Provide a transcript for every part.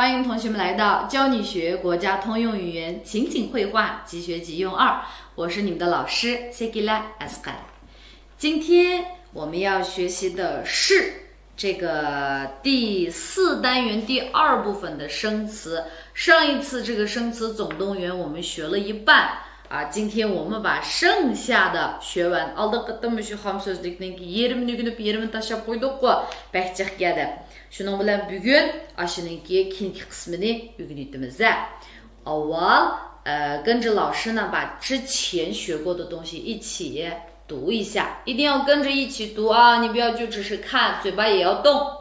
欢迎同学们来到教你学国家通用语言情景绘画即学即用2，我是你们的老师 Segila Asghar。今天我们要学习的是这个第4单元第2部分的生词。上一次这个生词总动员我们学了一半啊，今天我们把剩下的学完。Şunun bilen bugün aşınınki ikinci kısmını öğreneceğiz. Avval 跟着老师呢把之前学过的东西一起读一下，一定要跟着一起读啊，你不要就只是看，嘴巴也要动。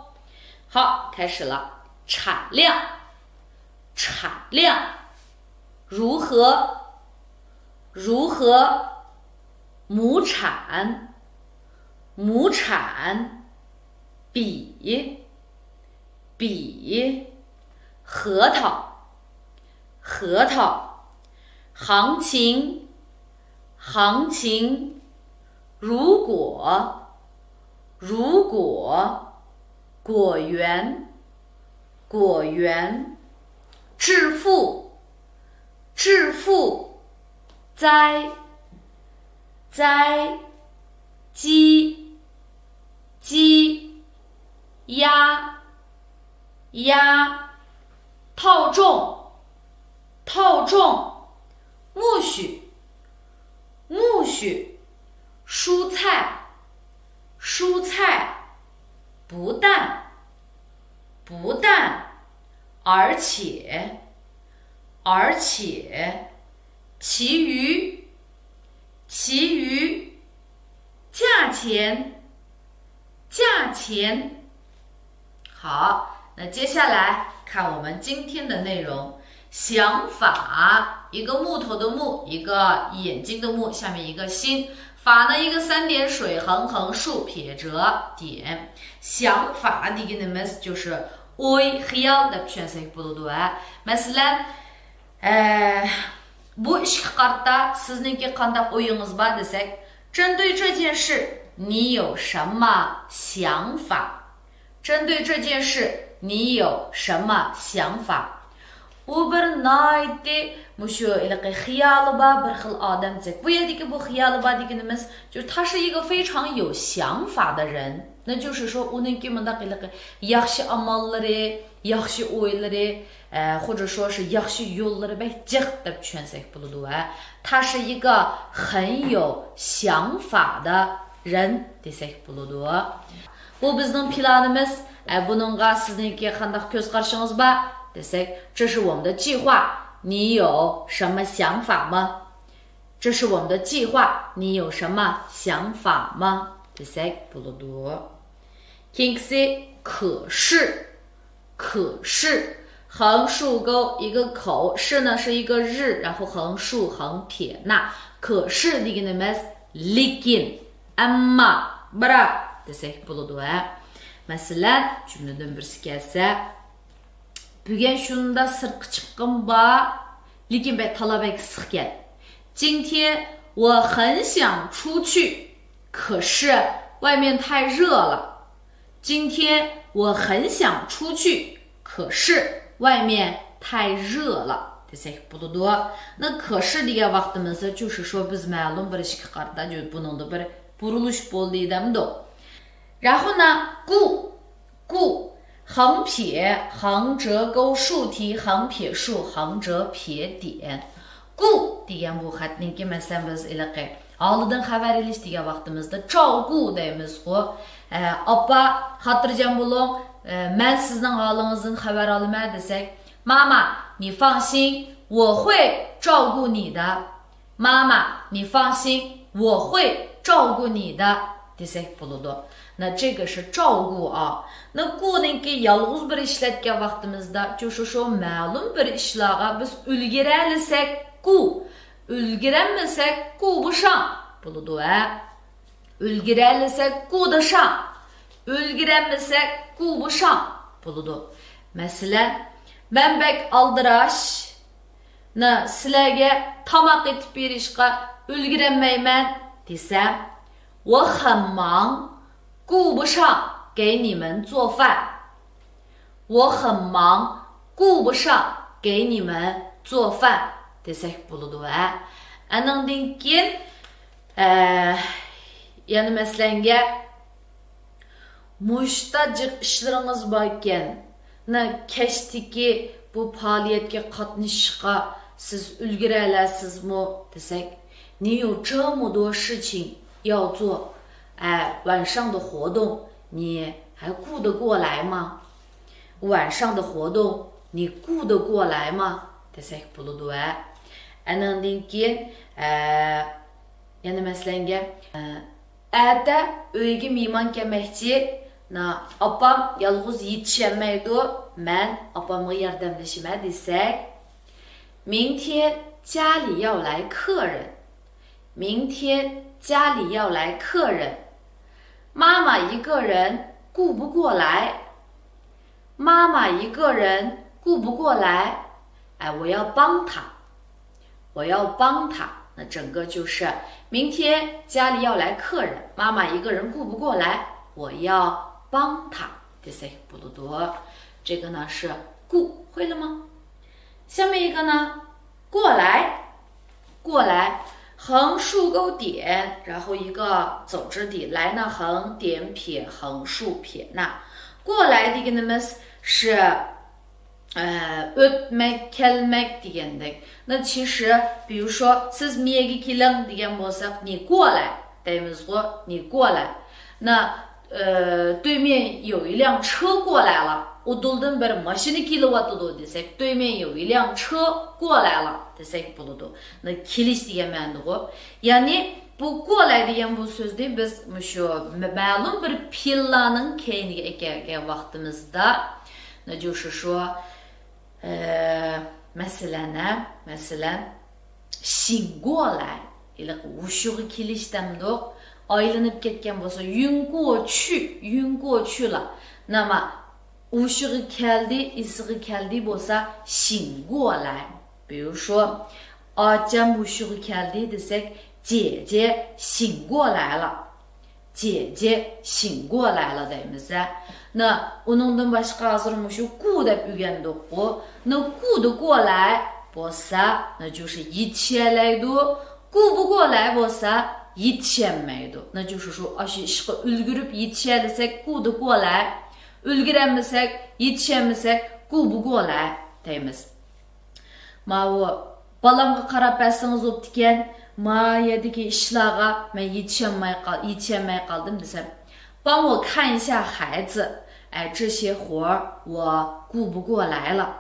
好，开始了。产量，产量，如何亩产，亩产，比核桃，核桃，行情，行情，如果，果园，果园，致富，致富，栽，鸡，鸭，套种，苜蓿，蔬菜，不但，而且，其余，价钱。好，那接下来看我们今天的内容。想法，一个木头的木，一个眼睛的目，下面一个心。法呢，一个3点水，横竖撇折点。想法deganimiz就是o'y xiyol deb tushunsak bo'ladi. Masalan, bu ishga qarata sizningki qanday o'yingiz bor desak, 针对这件事你有什么想法？针对这件事你有什么想法？u bir nihoyatda mushu ilaqa xiyoli bor bir xil odam desak, bu yerdagi bu xiyoli bor deganimiz就是他是一个非常有想法的人，那就是说 uningki mundaq ilaqa yaxshi amallari, yaxshi o'ylari, 或者说是 yaxshi yo'llari jiq deb tushunsak bo'ladi. 他是一个很有想法的人 desak bo'ladi. Bu bizning planimiz, buningga sizningki qanday ko'z qarashingiz bor desak, 这是我们的计划，你有什么想法吗？这是我们的计划，你有什么想法吗？ desak bo'ladi. Keyingisi 可是，横竖钩一个口，是呢是一个日，然后横竖横撇捺。可是deganimiz lekin, ammo, biroq desak bo'ladi. Masalan, jumladan birisi kelsa, bugun shunda sirtqa chiqqim bor, lekin talabak issiq ekan. 今天我很想出去，可是外面太热了。今天我很想出去，可是外面太热了。desak bo'ladi. 那可是degan vaqtimizda就是说biz ma'lum bir ishga qarata buningda bir burilish bo'ldi deydi. 然后呢，故横撇横折钩竖提横撇竖横折撇点。顾 degan bu xatniki masalan biz ilaqa oldidan xabar ilish degan vaqtimizda 照顾 deymiz-ku. Oppa, xotirjam bo'ling, men sizning holingizdan xabar olaman desak, 妈妈你放心，我会照顾你的。妈妈你放心，我会照顾你的 desak bo'ladi. 那这个是照顾啊。那顾ninki yolg'iz bir ishlatgan vaqtimizda 就是说 ma'lum bir ishlarga biz ulguralsak ku, ulguramasak顾不上 bo'ladi. Ulguralasak顾得上, ulguramasak顾不上 bo'ladi. Masalan, men bek aldirash, sizlarga tomoq etib berishga ulguramayman desam, 我很忙，顾不上给你们做饭。我很忙，顾顾不上给你们做饭desek buludu Andan keyin yana masalanga mushtajiq ishlaringiz bor ekan kashdagi bu faoliyatga qatnashishga siz ulgura olasizmi desak 你有这么多事情要做晚上的活动你还顾得过来吗晚上的活动你顾得过来吗desak buludu Andan keyin yana masalanga Ata uyga mehmon kelmoqchi opam yolg'iz yetishmaydi men opamga yordamlashaman desak 明天家里要来客人明天家里要来客人妈妈一个人顾不过来妈妈一个人顾不过来我要帮她我要帮她那整个就是明天家里要来客人妈妈一个人顾不过来我要帮她这个呢是顾会了吗下面一个呢过来过来横竖勾点然后一个走之底来呢横点撇横竖撇捺过来deganimiz是o'tmak kelmak degandek 那其实比如说 siz miyaga keling degan bo'lsak 你过来 deymizg'u 你过来那对面有一辆车过来了 o'duldan bir mashina kelyotidi desak 对面有一辆车过来了 desak bo'ladi 那 kelish degan ma'nodag'u ya'ni bu 过来degan bu so'zni biz shu ma'lum bir fe'llarning keyiniga kelgan vaqtimizda 那就是说masalan醒过来 o'shaga kelishdandoq aylanib ketgan bo'lsa 晕过去了那么 o'shaga keldi esiga keldi bo'lsa 醒过来比如说 Acam o'shaga keldi desak 姐姐醒过来了姐姐醒过来了 deymiz那 uningdan boshqa hozir shu 顾 deb o'rgandik那顾得过来 bo'lsa 那就是一切来的顾不过来 bo'lsa yetishmaydi 那就是说 shu ishga ulgurib yetishadisak 顾得过来 ulguramasak yetishamasak 顾不过来 deymiz mana balamga qarab bersangiz bo'pti ekan mayadagi ishlarga men yetishmay qoldim desam 帮我看一下孩子这些活我顾不过来了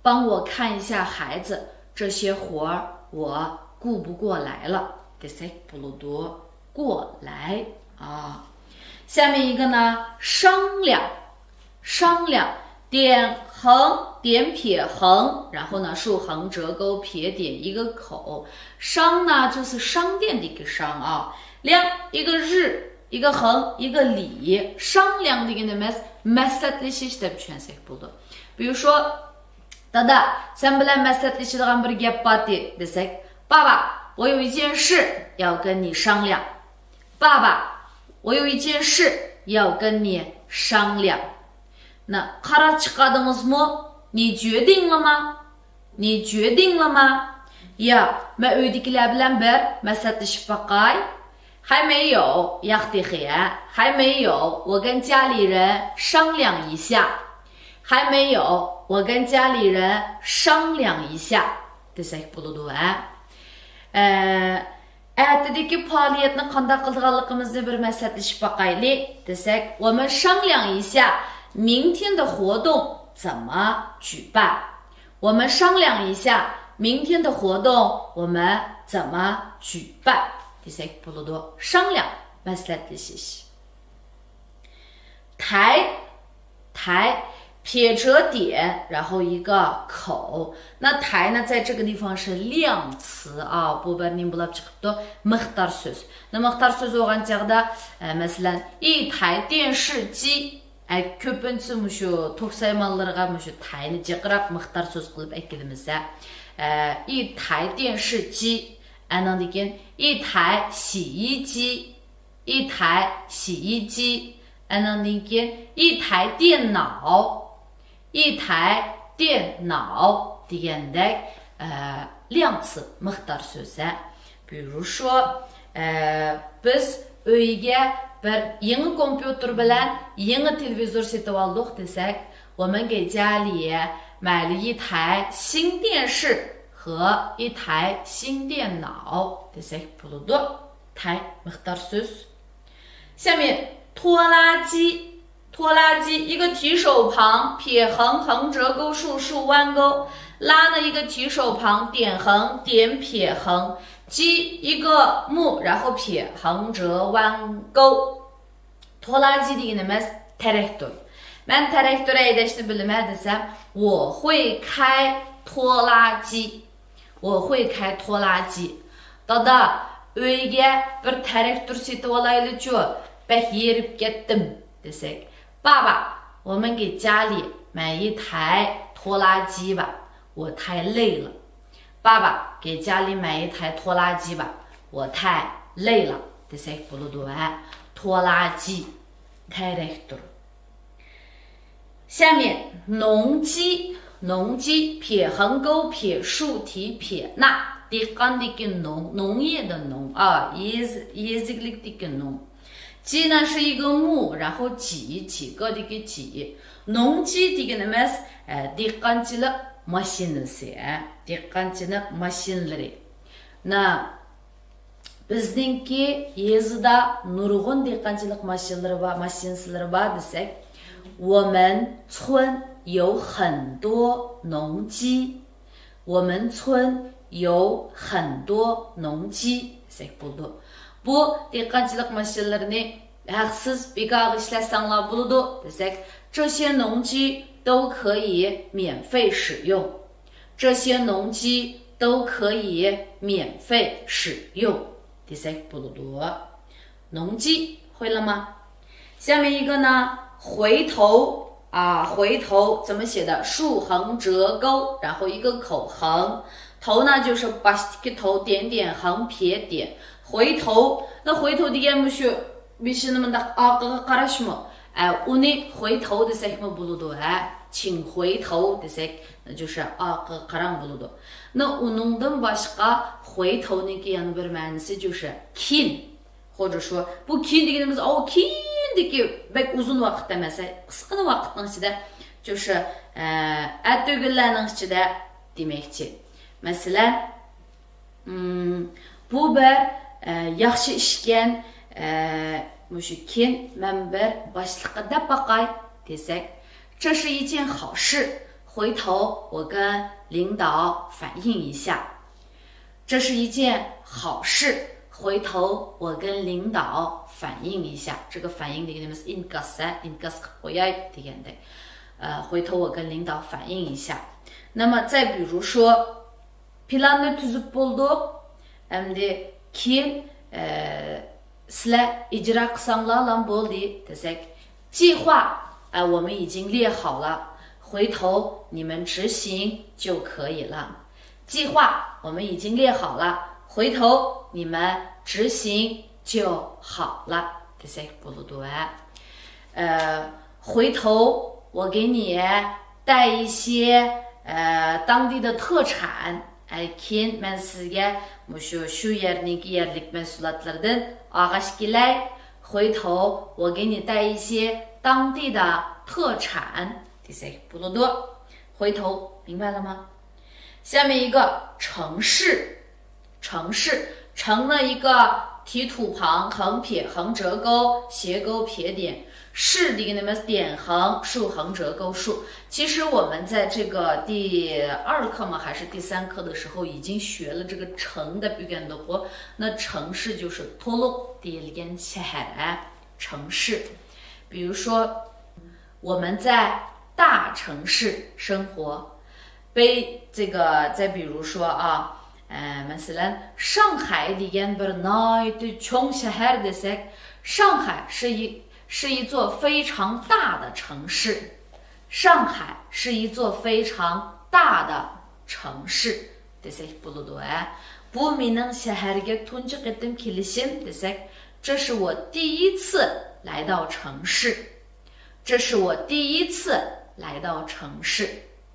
帮我看一下孩子这些活我顾不过来了 desak bo'ladi 过来下面一个呢商量点横点撇横然后呢竖横折钩撇点一个口商呢就是商店的一个商量一个日一个横一个里商量deganimiz maslahatlashish deb tushunsak bo'ldi 比如说 Dada sen bilan maslahatlashadigan bir gap bor desak 爸爸我有一件事要跟你商量爸爸我有一件事要跟你商量那 karar chiqardingizmi 你决定了吗你决定了吗 ya men uydagilar bilan bir maslahatlashib boqay 还没有 还没有我跟家里人商量一下还没有我跟家里人商量一下 desak bo'ladi ertadagi faoliyatni qanday qilganligimizni bir maslahatlashib boqaylik desak 我们商量一下明天的活动怎么举办我们商量一下明天的活动我们怎么举办 desak bo'ladi 商量 maslahatlashish 抬撇折点然后一个口那抬呢在这个地方是量词bu bir nim bo'lib chiqibdi miqdor so'z那miqdor so'z bo'lgan chaqda masalan 一台电视机 ko'pincha shu to'qsaymonlarga shu tayni jiqrab miqdor so'z qilib aytganimiz 一台电视机 andan keyin 一台洗衣机 一台洗衣机 andan keyin 一台电脑 一台电脑degandek量词muxtar so'zi. 比如说biz uyga bir yangi kompyuter bilan yangi televizor setib oldik desak, 我们给家里买了一台新电视和一台新电脑desak bo'ladi.台muxtar so'z. 下面拖拉机，拖拉机一个提手旁，撇横横折钩竖竖弯钩，拉呢一个提手旁，点横点撇横，机一个木，然后撇横折弯钩.拖拉机deganimiz traktor. Ben traktor haydashni bilaman desam, 我会开拖拉机，我会开拖拉机. Dada uyga bir traktor setib olaylik-chu, bak yerib ketdim desek, 爸爸，我们给家里买一台拖拉机吧，我太累了。爸爸，给家里买一台拖拉机吧，我太累了desek bo'ladi. 拖拉机 traktor. 下面农机，农机撇横钩撇竖提撇捺dehqondagi农业的农啊 yeziklikdagi农. 机呢是一个木，然后几个的个几. 农机deganimiz dehqonchilik mashinasi, dehqonchilik mashinalari. Bizningki yezida nurg'un dehqonchilik mashinalari va mashinalari bor desak, 我们村有很多农机，我们村有很多农机desak bo'ldi. Bu dehqonchilik mashinalarini haqsiz bekor ishlatsanlar bo'ladi desak, 这些农机都可以免费使用，这些农机都可以免费使用desak bo'ladi. 农机会了吗？下面一个呢，回头啊，回头怎么写的？竖横折钩，然后一个口横，头呢就是把这个头点点横撇点，回头。那回头degan shu bishinimda orqaga qarashmi? Uni 回头desak bo'ladi. 请回头desak, 那就是 orqaga qarang bo'ladi. 那 uningdan boshqa 回头niki yana bir ma'nosi 就是 keyin, 或者说bu keyin deganimiz keyindagi bak uzun vaqt emas, qisqa vaqtning ichida 就是atogillarning ichida demakchi. Masalan, bu bir yaxshi ishgan mushu keyin men bir boshliqqa deb baqay desak, 这是一件好事，回头我跟领导反映一下。这是一件好事，回头我跟领导反映一下。这个反映deganimiz inkas qo'yay deganda. 回头我跟领导反映一下。那么再比如说 planni tuzib bo'ldik, endi keyin sizlar ijro qilsanglar ham bo'ldi desak, 计划我们已经列好了，回头你们执行就可以了。计划我们已经列好了，回头你们执行就好了。desak bo'ladi. 回头我给你带一些当地的特产. Keyin men sizga shu yerniki yerlik mahsulotlardan og'ash kelay. 回头我给你带一些当地的特产 desak bo'ladi. 回头明白了吗？下面一个城市，城市成了一个提土旁，横撇横折钩斜钩撇点，是deganimiz点横竖横折钩竖。其实我们在这个第2课嘛还是第3课的时候已经学了这个城的表现的话，那城市就是 to'liq deyilgan shahar, 城市。比如说我们在大城市生活，再比如说啊，masalan 上海degan bir nihoyatda cho'ng shahar desak, 上海是一座非常大的城市。上海是一座非常大的城市 desak bo'ladi. Bu mening shaharga tunji qatim kelishim desak, 这是我第一次来到城市。这是我第一次来到城市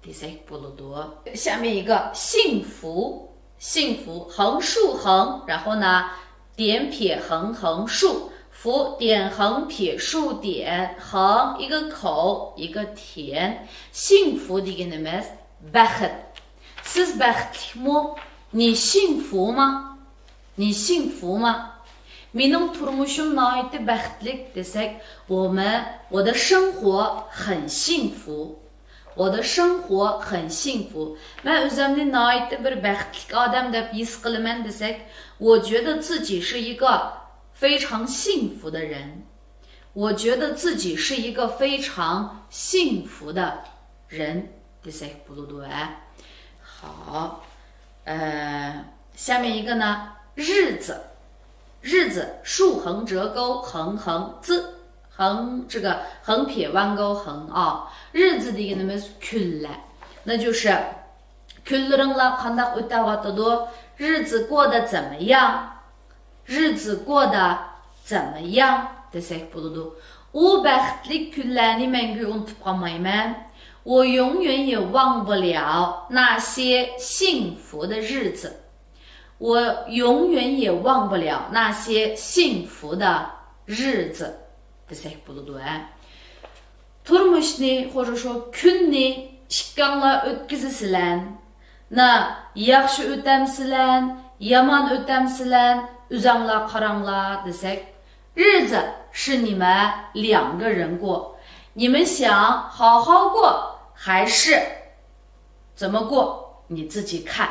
desek buludu。下面一个幸福，幸福横竖横，然后呢点撇横横竖，福点横撇竖点横，一个口一个田。幸福deganimiz baxt。Siz baxtlikmi？你幸福吗？你幸福吗？Mening turmushim nihoyatda baxtlik desek，我的生活很幸福。我的生活很幸福。Men o'zimni nihoyatda bir baxtlik odam deb his qilaman desak，我觉得自己是一个非常幸福的人。我觉得自己是一个非常幸福的人。desak buludu。好，下面一个呢，日子。日子竖横折钩横横字横这个横撇弯钩横啊。日子的那么kunlar，那就是kunlaringlar qanday o'tayotidi？日子过得怎么样？日子过得怎么样？desak bo'ladi。u baxtli kunlarni mangu unutib qolmayman。我永远也忘不了那些幸福的日子。我永远也忘不了那些幸福的日子。desek bo'ladi。turmushni或者说kunni ishqanglar o'tkazasizlar。那yaxshi o'tamsizlar yomon o'tamsizlar o'zanglar qaranglar desek，日子是你们两个人过，你们想好好过还是怎么过你自己看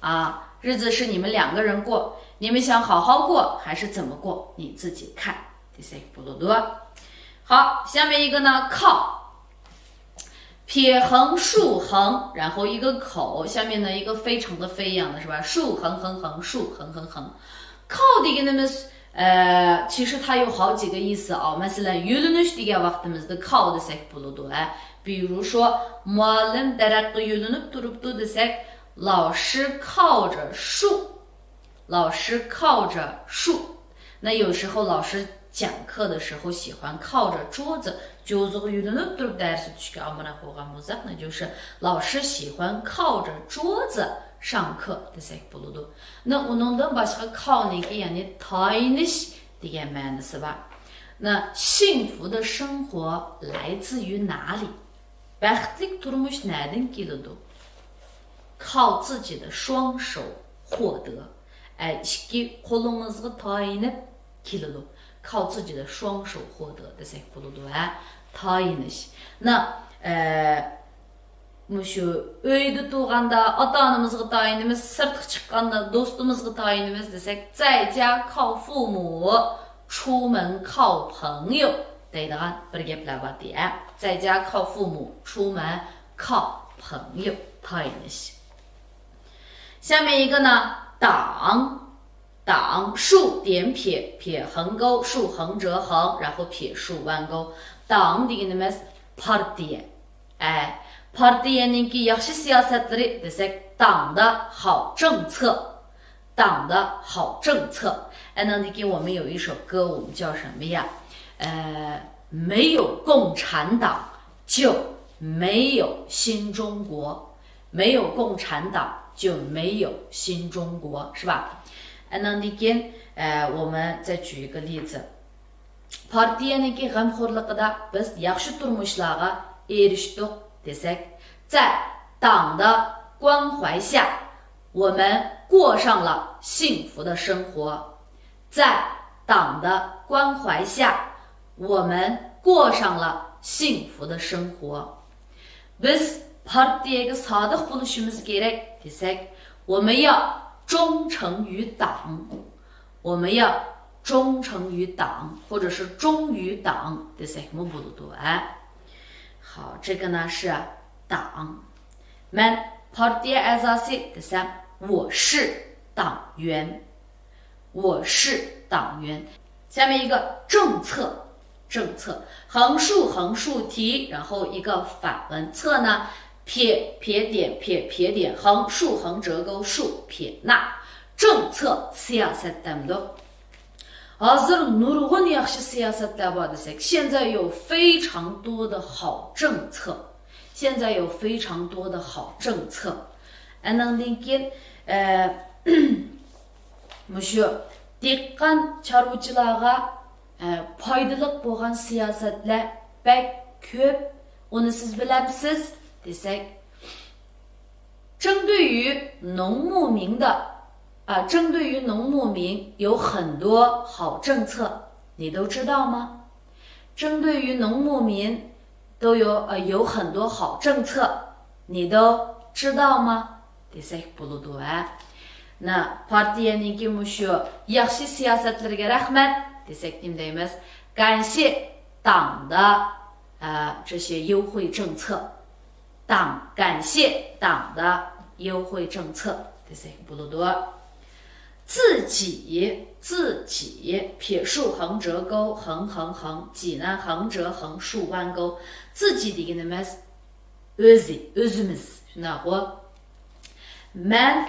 啊。日子是你们两个人过，你们想好好过还是怎么过你自己看。desek bo'ladi。好，下面一个呢，靠，撇横竖横，然后一个口，下面呢一个非常的飞一样的是吧？竖横横横，竖横横横。靠的一个那么其实它有好几个意思啊。mesela yürünüş degan vaqtimizda靠desak bo'ladi。比如说 muallim daraxtga yulinib turibdi desak，老师靠着树，老师靠着树。那有时候老师讲课的时候喜欢靠着桌子，那就是老师喜欢靠着桌子上课。那uningdan boshqa靠niki ya'ni tayinish degan ma'nosi bor。那幸福的生活来自于哪里？ baxtli turmush nadan keladi？ 靠自己的双手获得。ikki qo'lingizga tayinib keladi。 靠自己的双手获得desak bo'ladi。tayinish。 那uyda turganda ota-onamizga tayinimiz, sirtga chiqqanda do'stimizga tayinimiz desak， 在家靠父母，出门靠朋友deydigan bir gaplar bor deya。 在家靠父母，出门靠朋友 tayinish。 下面一个呢，党。党竖点撇撇横钩，竖横折横，然后撇竖弯钩。党deganimiz partiya。 partiyaninki yaxshi siyosatlari desak， 党的好政策，党的好政策。niki我们有一首歌，我们叫什么呀？没有共产党就没有新中国，没有共产党就没有新中国，是吧？niki我们再举一个例子。partiyaniki g'amxo'rligida biz yaxshi turmushlarga erishdik desak， 在党的关怀下，我们过上了幸福的生活。在党的关怀下，我们过上了幸福的生活。biz partiyaga sodiq bo'lishimiz kerak desak， 我们要忠诚于党，我们要忠诚于党，或者是忠于党。好，这个呢是党。Men partiya a'zosi desam， 我是党员，我是党员。下面一个政策，政策横竖横竖提，然后一个反文策呢。撇撇点撇撇点横竖横折钩竖撇捺。政策 siyosatdamdir。 hozir nurg'un yaxshi siyosatlar bor desak， 现在有非常多的好政策。现在有非常多的好政策。Andan keyin mushu deqqan chorvachilarga foydali bo'lgan siyosatlar bak ko'p. Uni siz bilamsiz desak, 针对于农牧民有很多好政策，你都知道吗？针对于农牧民都有很多好政策，你都知道吗？desek bo'ladi. Partiyaning mushu yaxshi siyosatlarga rahmat desek nima deymiz? 感谢党的这些优惠政策。感谢党的优惠政策。自己撇竖横折钩横济南横折横竖弯钩自己deganimiz o'zimiz shunaqa man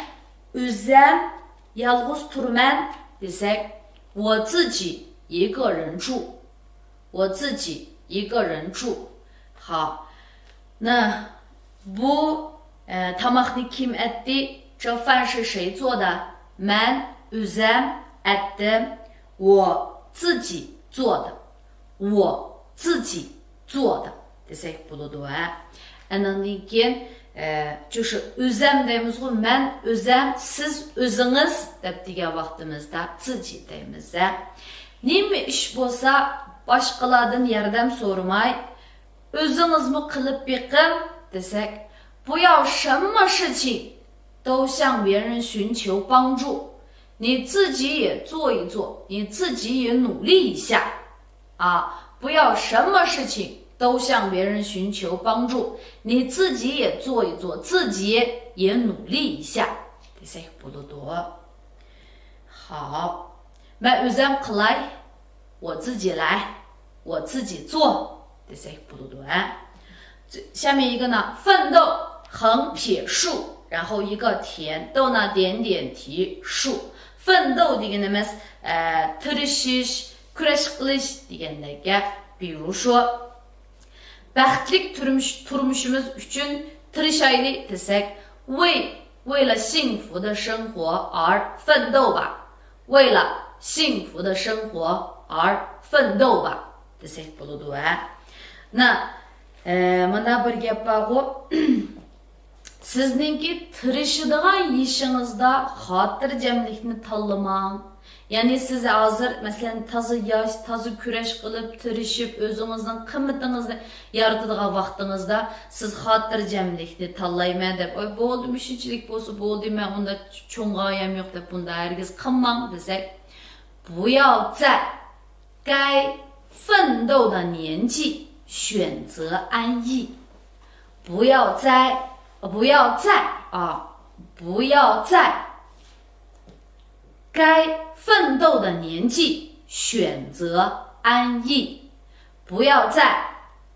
o'zim yolg'iz turman desak 我自己一个人住好那bu tamaqni kim etdi 这饭是谁做的 man o'zim etdim 我自己做的 desek bo'ladi. Andan keyin就是o'zim deymiz ғой man o'zim siz o'zingiz deb degan vaqtimizda 自己 deymiz. Nima ish bo'lsa boshqalardan yordam so'ramay o'zingizmi qilib beqim desek 不要什么事情都向别人寻求帮助，你自己也做一做，你自己也努力一下不要什么事情都向别人寻求帮助，你自己也做一做，自己也努力一下。desek bo'ladi. 好 man o'zim qilay 我自己来我自己做 desek bo'ladi. 下面一个呢奋斗横撇竖然后一个田豆呢点点提竖奋斗deganimiz tirishish kurash qilish degandagi 比如说 baxtli turmushimiz uchun tirishaylik desak 为了幸福的生活而奋斗吧为了幸福的生活而奋斗吧 desak bo'ladi. Mana bir gap bor sizningki tirishadigan ishingizda xotirjamlikni tanlamang. Ya'ni siz hozir masalan toza yosh, toza kurash qilib tirishib o'zingizning qimmatingizni yaratadigan vaqtingizda siz xotirjamlikni tanlayman deb, "Oy bo'ldi, shunchalik bo'lsa bo'ldi, men unda cho'ng'ayam yo'q" deb bunda hargiz qilmang desak, 不要在该奋斗的年纪选择安逸。不要在该奋斗的年纪选择安逸。不要在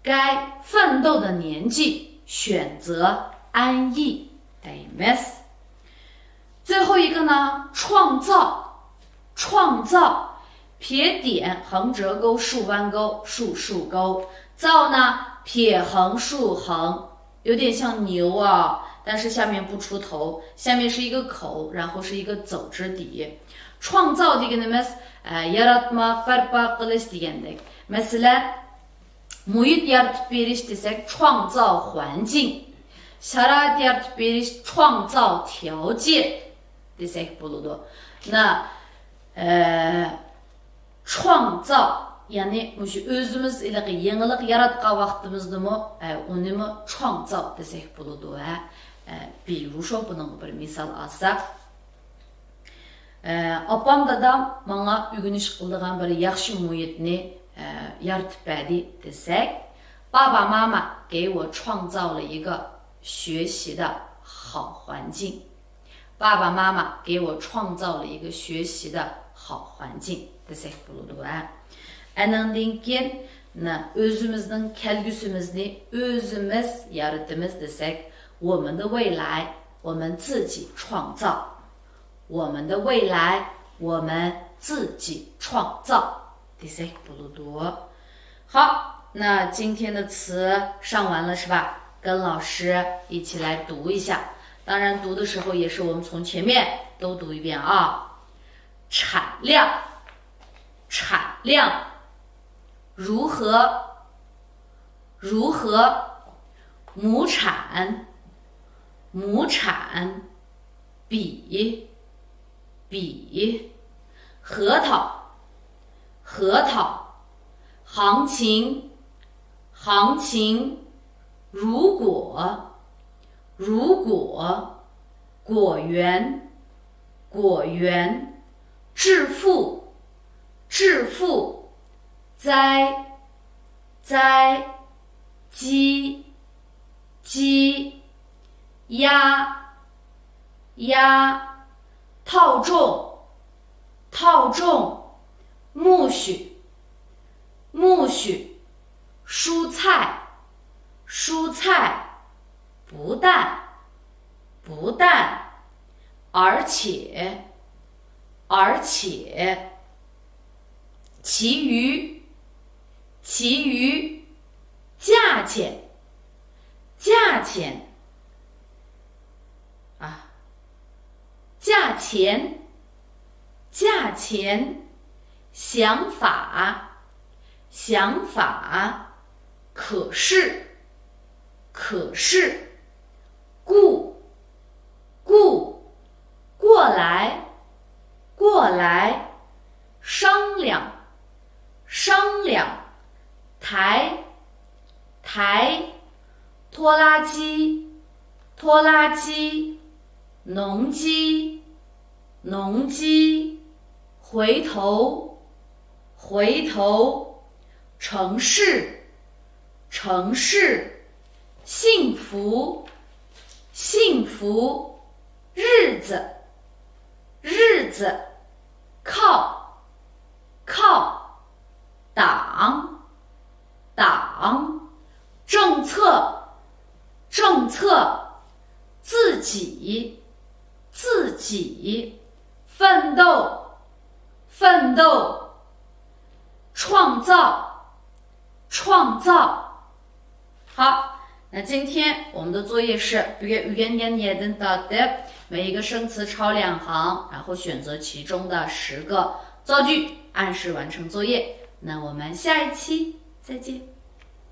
该奋斗的年纪选择安逸。最后一个呢，创造撇点横折钩竖弯钩竖钩造呢撇横竖横有点像牛但是下面不出头下面是一个口然后是一个走之底创造deganimiz yaratmak barpo qilish degandek masalan muhit yaratib berish desak 创造环境 sharoit yaratib berish 创造条件 desak bo'ladi. 那创造 ya'ni o'zimiz yangilik yaratgan vaqtimizdami unimi 创造 desak bo'ladi. 比如说 bunun bir misal alsak opam dadam menga o'rganish qilgan bir yaxshi muhitni yaratib berdi desak 爸爸妈妈给我创造了一个学习的好环境 爸爸妈妈给我创造了一个学习的好环境 desak bo'ladi. Andan keyin o'zimizning kelgusimizni o'zimiz yaratamiz desak 我们的未来我们自己创造我们的未来我们自己创造 desak bo'ladi. 好，那今天的词上完了是吧？跟老师一起来读一下。当然，读的时候也是我们从前面都读一遍啊。产量，产量，如何？如何？亩产，亩产，比，比，核桃，核桃，行情，行情，如果，如果，果园，果园，致富，致富，栽，栽，鸡，鸡，鸭，鸭，套种，套种，苜蓿，苜蓿，蔬菜，蔬菜，不但，不但，而且，而且，其余，其余，价钱，价钱，啊，价钱，价钱，想法，想法，可是，可是，故，故，过来，过来，商量，商量，抬，抬，拖拉机，拖拉机，农机，农机，回头，回头，城市，城市，幸福，幸福，日子，日子，靠，靠，党，党，政策，政策，自己，自己，奋斗，奋斗，创造，创造。好，那今天我们的作业是等的每一个生词抄2行，然后选择其中的10个造句，按时完成作业。那我们下一期再见。